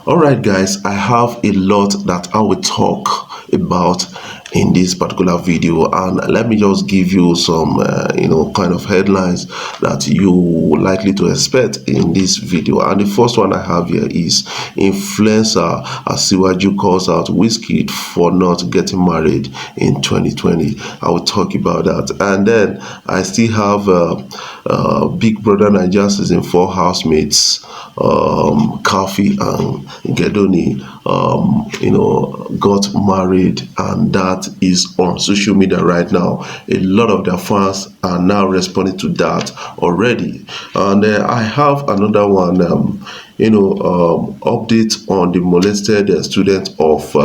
All right, guys, I have a lot that I will talk about in this particular video, and let me just give you some kind of headlines that you likely to expect in this video. And the first one I have here is influencer Asiwaju calls out Wizkid for not getting married in 2020. I will talk about that. And then I still have Big Brother Naija season 4 housemates Kafi and Gedoni got married, and that is on social media right now. A lot of their fans are now responding to that already. And I have another one, update on the molested student of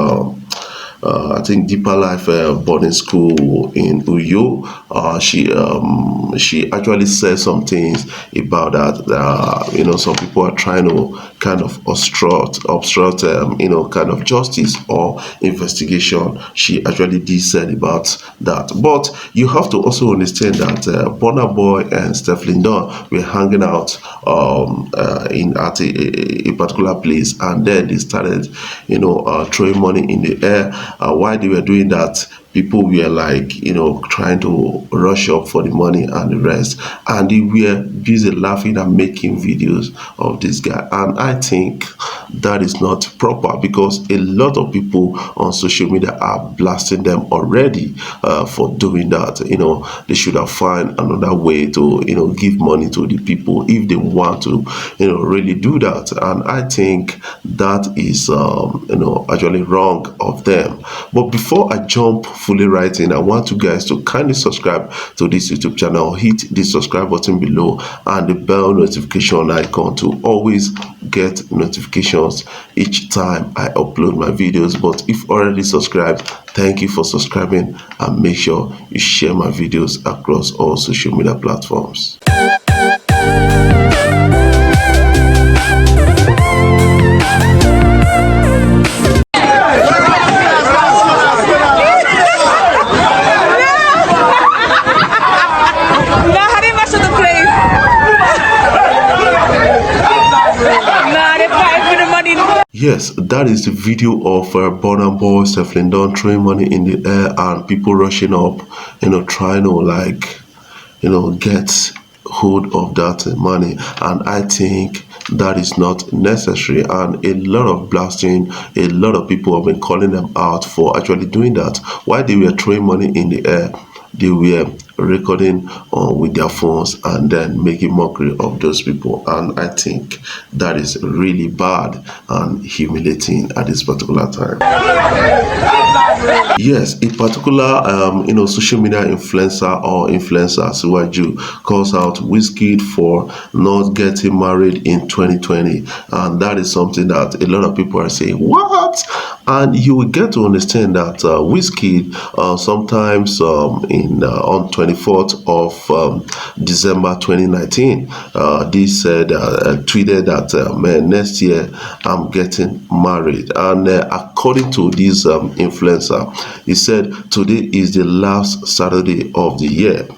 I think Deeper Life boarding school in Uyo. She actually said some things about that. Some people are trying to kind of obstruct kind of justice or investigation. She actually did said about that. But you have to also understand that Burna Boy and Steflon were hanging out at a particular place, and then they started throwing money in the air. While they were doing that, people were like trying to rush up for the money and the rest, and they were busy laughing and making videos of this guy. And I think that is not proper, because a lot of people on social media are blasting them already for doing that. They should have found another way to give money to the people if they want to really do that. And I think that is actually wrong of them. But before I jump fully right in, I want you guys to kindly subscribe to this YouTube channel. Hit the subscribe button below and the bell notification icon to always get notifications each time I upload my videos. But if already subscribed, thank you for subscribing, and make sure you share my videos across all social media platforms. Yes, that is the video of Burna Boy, Steflon throwing money in the air and people rushing up, trying to, get hold of that money. And I think that is not necessary. And a lot of blasting, a lot of people have been calling them out for actually doing that. While they were throwing money in the air, they were recording with their phones and then making mockery of those people. And I think that is really bad and humiliating at this particular time. Yes, a particular social media influencer Asiwaju calls out Wizkid for not getting married in 2020, and that is something that a lot of people are saying, what? And you will get to understand that Wizkid sometimes on 24th of December 2019, this said tweeted that man, next year I'm getting married. And according to this influencer, he said today is the last Saturday of the year.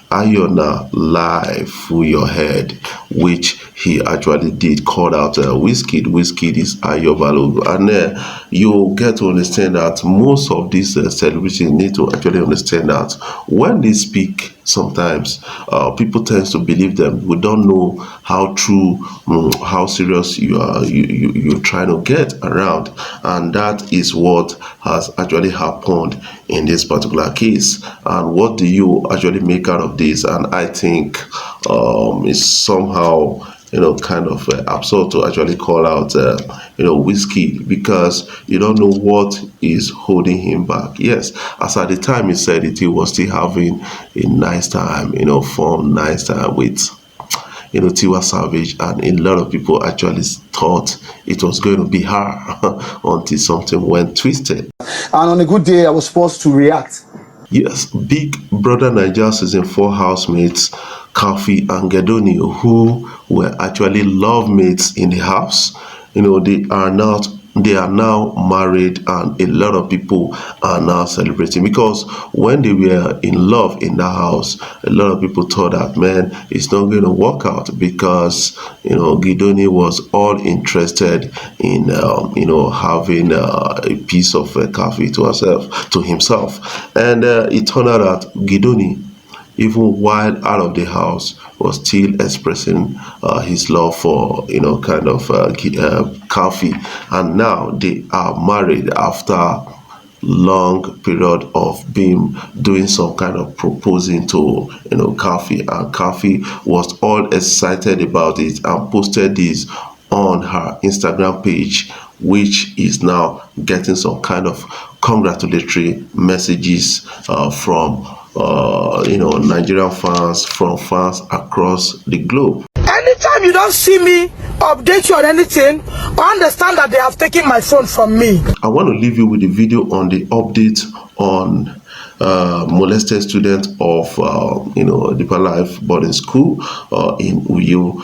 Ayona live with your head, which he actually did call out Wizkid. Wizkid is Ayo Balogun. And you get to understand that most of these celebrities need to actually understand that when they speak, sometimes people tend to believe them. We don't know how true, how serious you're trying to get around, and that is what has actually happened in this particular case. And what do you actually make out of this? And I think it's somehow kind of absurd to actually call out Wizkid, because you don't know what is holding him back. Yes, as at the time he said it, he was still having a nice time, fun, nice time with Tiwa Savage, and a lot of people actually thought it was going to be her until something went twisted. And on a good day, I was supposed to react. Yes, Big Brother Naija season 4 housemates Kafi and Gedoni, who were actually love mates in the house, they are now they are now married, and a lot of people are now celebrating, because when they were in love in the house, a lot of people thought that, man, it's not going to work out, because Gidoni was all interested in having a piece of coffee to himself, and it turned out that Gidoni, even while out of the house, was still expressing his love for coffee, and now they are married after long period of doing some kind of proposing to coffee, and coffee was all excited about it and posted this on her Instagram page, which is now getting some kind of congratulatory messages from Nigerian fans, from fans across the globe. Anytime you don't see me update you on anything, understand that they have taken my phone from me. I want to leave you with a video on the update on molested student of Deeper Life boarding school in Uyo.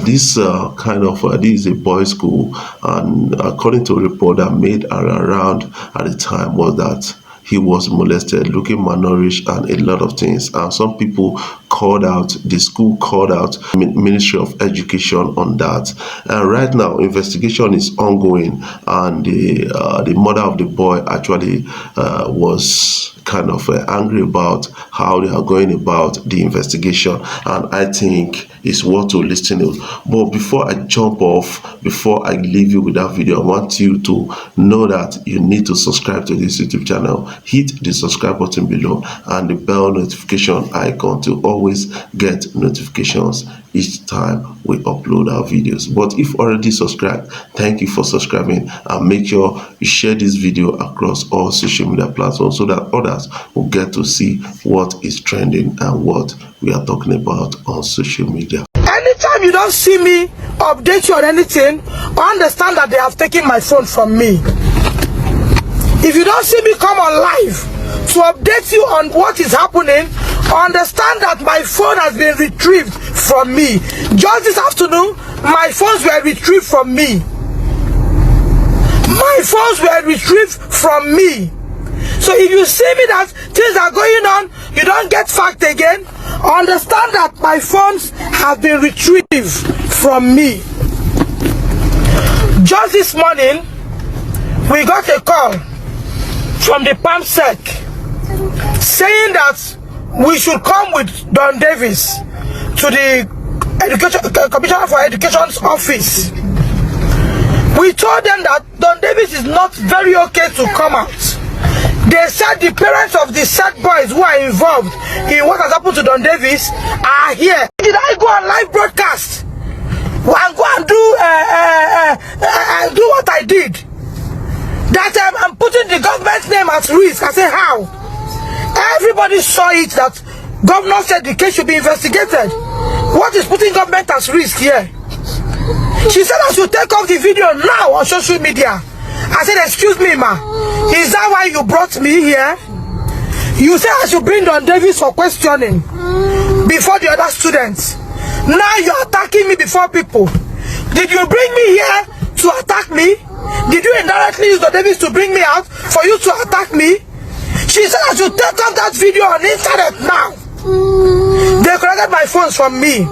This is a boys' school, and according to a report that made around at the time, was that he was molested, looking malnourished, and a lot of things. And some people called out, the school called out Ministry of Education on that. And right now, investigation is ongoing, and the mother of the boy actually was kind of angry about how they are going about the investigation, and I think it's worth to listen to. But before I jump off, before I leave you with that video, I want you to know that you need to subscribe to this YouTube channel. Hit the subscribe button below and the bell notification icon to always get notifications each time we upload our videos. But if already subscribed, thank you for subscribing, and make sure you share this video across all social media platforms so that others will get to see what is trending and what we are talking about on social media. Anytime you don't see me update you on anything, understand that they have taken my phone from me. If you don't see me come on live to update you on what is happening, understand that my phone has been retrieved from me. Just this afternoon, my phones were retrieved from me. My phones were retrieved from me. So if you see me that things are going on, you don't get fact again, understand that my phones have been retrieved from me. Just this morning, we got a call from the PAMSEC saying that we should come with Don Davis to the Commissioner for Education's office. We told them that Don Davis is not very okay to come out. They said the parents of the said boys who are involved in what has happened to Don Davis are here. Did I go on live broadcast and go and do what I did? That I'm putting the government's name at risk. I say, how? Everybody saw it that governor said the case should be investigated. What is putting government at risk here? She said I should take off the video now on social media. I said, excuse me, ma, is that why you brought me here? You said I should bring Don Davis for questioning before the other students. Now you're attacking me before people. Did you bring me here to attack me? Did you indirectly use Don Davis to bring me out for you to attack me? She said I should take off that video on the internet now. They collected my phones from me.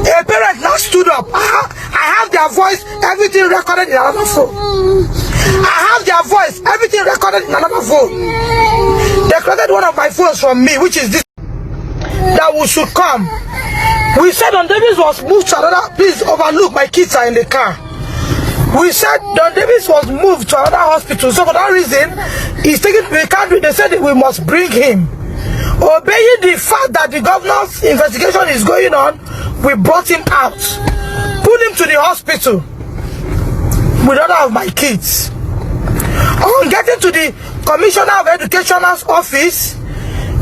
A parent now stood up. I have their voice, everything recorded in another phone. I have their voice, everything recorded in another phone. They collected one of my phones from me, which is this, that we should come. We said Don Davis was moved to another. Please overlook, my kids are in the car. We said Don Davis was moved to another hospital, so for that reason, he's taken. We can't. They said that we must bring him. Obeying the fact that the governor's investigation is going on, we brought him out, put him to the hospital with other of my kids. On getting to the Commissioner of Education's office,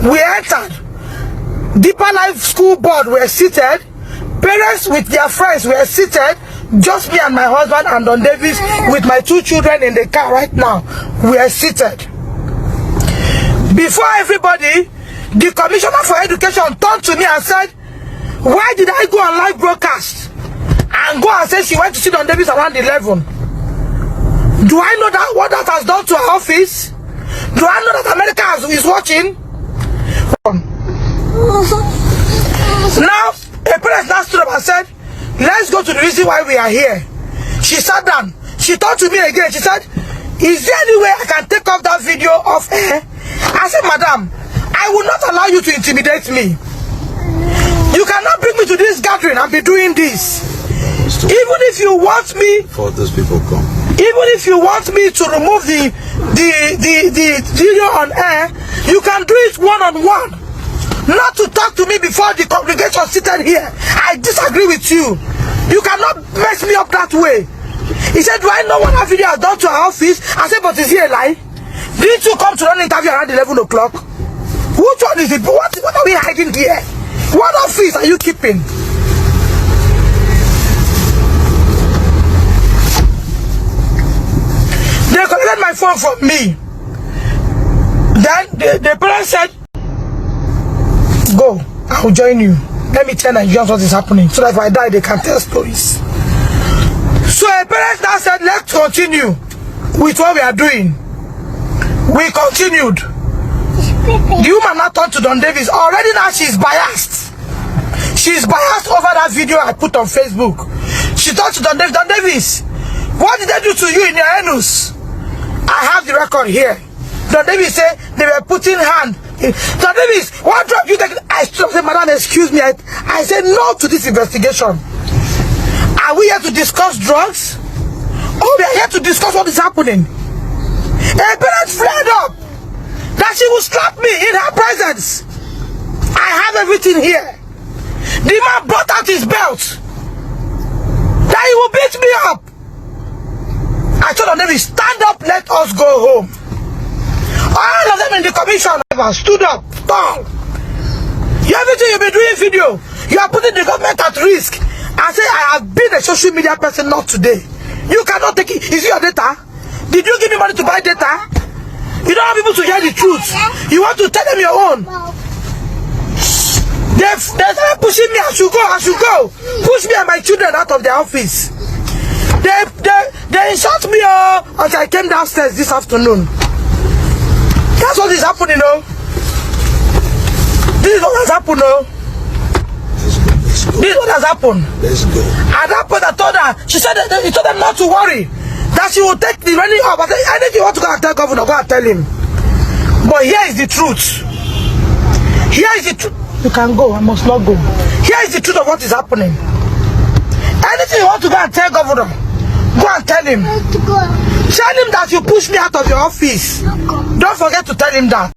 we entered. Deeper Life School Board were seated. Parents with their friends were seated. Just me and my husband and Don Davis with my two children in the car right now. We are seated. Before everybody, the Commissioner for Education turned to me and said, why did I go on live broadcast and go and say she went to sit on Davis around 11. Do I know that what that has done to her office? Do I know that America is watching? Now, a parent now stood up and said, let's go to the reason why we are here. She sat down. She talked to me again. She said, is there any way I can take off that video of her? I said, madam, I will not allow you to intimidate me. You cannot bring me to this gathering and be doing this. Even if you want me, before those people come, even if you want me to remove the video on air, you can do it one-on-one. Not to talk to me before the congregation seated here. I disagree with you. You cannot mess me up that way. He said, do I know what that video has done to our office? I said, but is he a lie? Didn't you come to run an interview around 11 o'clock? Which one is it? What are we hiding here? What office are you keeping? They collected my phone from me. Then the parents said, go, I will join you. Let me tell Nigerians what is happening, so that if I die, they can tell stories. So a parent now said, let's continue with what we are doing. We continued. The woman now turned to Don Davis. Already now she's biased. She's biased over that video I put on Facebook. She turned to Don Davis. Don Davis, what did they do to you in your anus? I have the record here. Don Davis said they were putting hand. Don Davis, what drug you take? I stood up and said, madam, excuse me. I said no to this investigation. Are we here to discuss drugs? Oh, we are here to discuss what is happening. A parent flared up that she will slap me in her presence. I have everything here. The man brought out his belt that he will beat me up. I told them, stand up, let us go home. All of them in the commission stood up, tall. Everything you've been doing video, you are putting the government at risk. I say, I have been a social media person, not today. You cannot take it. Is it your data? Did you give me money to buy data? You don't have people to hear the truth. You want to tell them your own. They started pushing me. I should go. Push me and my children out of their office. They insult me until I came downstairs this afternoon. That's what is happening, no? This is what has happened, no? This is what has happened. let's go. At that point, I told her, she said he told them not to worry, that she will take the running up. I said, anything you want to go and tell governor, go and tell him. But here is the truth. Here is the truth. You can go, I must not go. Here is the truth of what is happening. Anything you want to go and tell governor, go and tell him. Tell him that you pushed me out of your office. Don't forget to tell him that.